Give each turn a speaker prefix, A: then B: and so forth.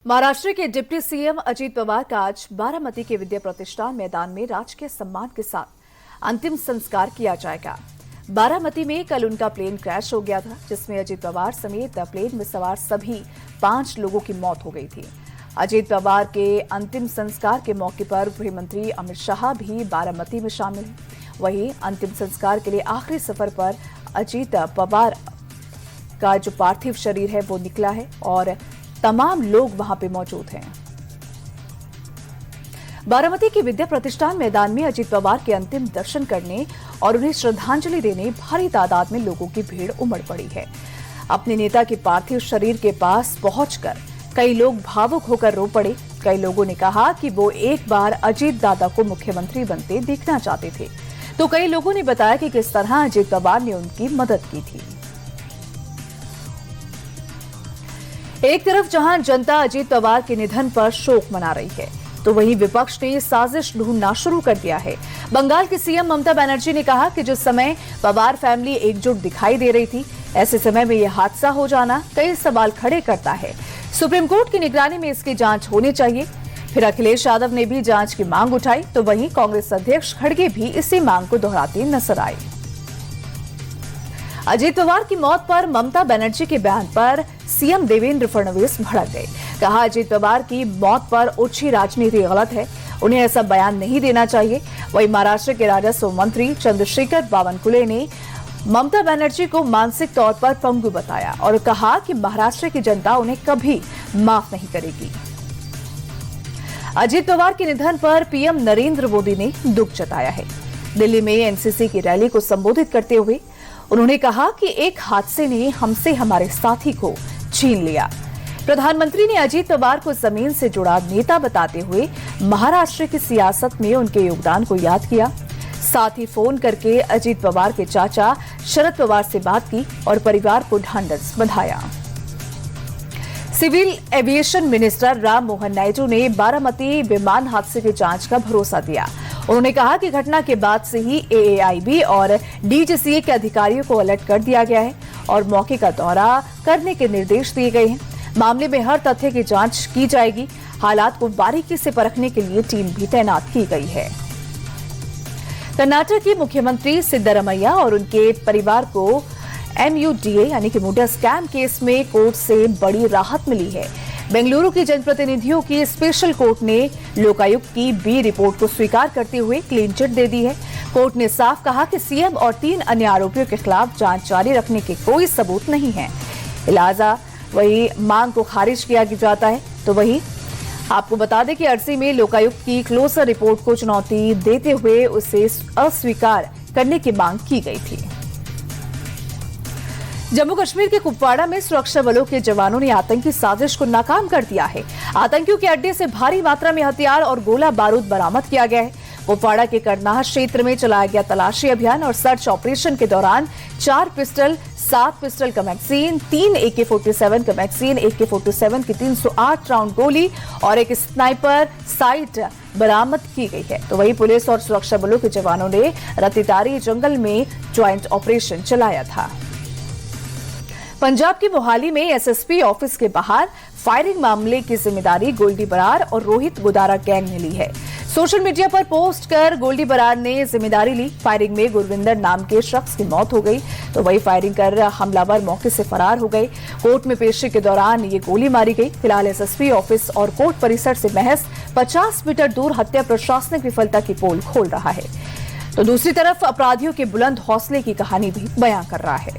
A: महाराष्ट्र के deputy CM Ajit Pawar का आज बारामती के विद्या प्रतिष्ठान मैदान में राजकीय सम्मान के साथ अंतिम संस्कार किया जाएगा। बारामती में कल उनका प्लेन क्रैश हो गया था, जिसमें अजीत पवार समेत प्लेन में सवार सभी 5 लोगों की मौत हो गई थी। अजीत पवार के अंतिम संस्कार के मौके पर गृह मंत्री अमित शाह भी बारामती में शामिल हैं। वहीं अंतिम संस्कार के लिए आखिरी सफर पर अजीत पवार का जो पार्थिव शरीर है वो निकला है और तमाम लोग वहां पे मौजूद हैं। बारामती के विद्या प्रतिष्ठान मैदान में अजीत पवार के अंतिम दर्शन करने और उन्हें श्रद्धांजलि देने भारी तादाद में लोगों की भीड़ उमड़ पड़ी है। अपने नेता के पार्थिव शरीर के पास पहुंचकर कई लोग भावुक होकर रो पड़े। कई लोगों ने कहा कि वो एक बार अजीत दादा को मुख्यमंत्री बनते देखना चाहते थे, तो कई लोगों ने बताया कि किस तरह अजीत पवार ने उनकी मदद की थी। एक तरफ जहां जनता अजीत पवार के निधन पर शोक मना रही है, तो वहीं विपक्ष ने साजिश ढूंढना शुरू कर दिया है। बंगाल की सीएम ममता बनर्जी ने कहा कि जिस समय पवार फैमिली एकजुट दिखाई दे रही थी, ऐसे समय में यह हादसा हो जाना कई सवाल खड़े करता है। सुप्रीम कोर्ट की निगरानी में इसकी जांच होनी चाहिए। फिर अखिलेश यादव ने भी जांच की मांग उठाई, तो वहीं कांग्रेस अध्यक्ष खड़गे भी इसी मांग को दोहराते नजर आए। अजीत पवार की मौत पर ममता बनर्जी के बयान पर सीएम देवेंद्र फडणवीस भड़क गए। कहा, अजीत पवार की मौत पर ओछी राजनीति गलत है, उन्हें ऐसा बयान नहीं देना चाहिए। वहीं महाराष्ट्र के राजस्व मंत्री चंद्रशेखर बावनकुले ने ममता बनर्जी को मानसिक तौर पर पंगु बताया और कहा कि महाराष्ट्र की जनता उन्हें कभी माफ नहीं करेगी। अजीत पवार के निधन पर पीएम नरेंद्र मोदी ने दुख जताया है। दिल्ली में एनसीसी की रैली को संबोधित करते हुए उन्होंने कहा कि एक हादसे ने हमसे हमारे साथी को छीन लिया। प्रधानमंत्री ने अजीत पवार को जमीन से जुड़ा नेता बताते हुए महाराष्ट्र की सियासत में उनके योगदान को याद किया। साथ ही फोन करके अजीत पवार के चाचा शरद पवार से बात की और परिवार को ढांढस बंधाया। Civil aviation minister Ram Mohan Naidu ने बारामती विमान हादसे की जांच का भरोसा दिया। उन्होंने कहा कि घटना के बाद से ही एएआईबी और डीजीसीए के अधिकारियों को अलर्ट कर दिया गया है और मौके का दौरा करने के निर्देश दिए गए हैं। मामले में हर तथ्य की जांच की जाएगी। हालात को बारीकी से परखने के लिए टीम भी तैनात की गई है। कर्नाटक की मुख्यमंत्री सिद्धरमैया और उनके परिवार को MUDA यानी कि मुडा स्कैम केस में कोर्ट से बड़ी राहत मिली है। बेंगलुरु की जनप्रतिनिधियों की स्पेशल कोर्ट ने लोकायुक्त की बी रिपोर्ट को स्वीकार करते हुए क्लीन चिट दे दी है। कोर्ट ने साफ कहा कि सीएम और 3 अन्य आरोपियों के खिलाफ जांच जारी रखने के कोई सबूत नहीं है। लिहाजा वही मांग को खारिज किया जाता है। तो वही आपको बता दें कि अर्जी में लोकायुक्त की क्लोजर रिपोर्ट को चुनौती देते हुए उसे अस्वीकार करने की मांग की गई थी। जम्मू कश्मीर के कुपवाड़ा में सुरक्षा बलों के जवानों ने आतंकी साजिश को नाकाम कर दिया है। आतंकियों के अड्डे से भारी मात्रा में हथियार और गोला बारूद बरामद किया गया है। कुपवाड़ा के करनाह क्षेत्र में चलाया गया तलाशी अभियान और सर्च ऑपरेशन के दौरान 4 पिस्टल, 7 पिस्टल का मैगजीन, 3 AK-47 का मैगजीन, AK-47 की 308 राउंड गोली और एक स्नाइपर साइट बरामद की गई है। तो वही पुलिस और सुरक्षा बलों के जवानों ने रतितारी जंगल में ज्वाइंट ऑपरेशन चलाया था। पंजाब की मोहाली में एसएसपी ऑफिस के बाहर फायरिंग मामले की जिम्मेदारी गोल्डी बरार और रोहित गुदारा गैंग ने ली है। सोशल मीडिया पर पोस्ट कर गोल्डी बरार ने जिम्मेदारी ली। फायरिंग में गुरविंदर नाम के शख्स की मौत हो गई, तो वही फायरिंग कर हमलावर मौके से फरार हो गए। कोर्ट में पेशी के दौरान ये गोली मारी गई। फिलहाल एसएसपी ऑफिस और कोर्ट परिसर से महज 50 मीटर दूर हत्या प्रशासनिक विफलता की पोल खोल रहा है। तो दूसरी तरफ अपराधियों के बुलंद हौसले की कहानी भी बयां कर रहा है।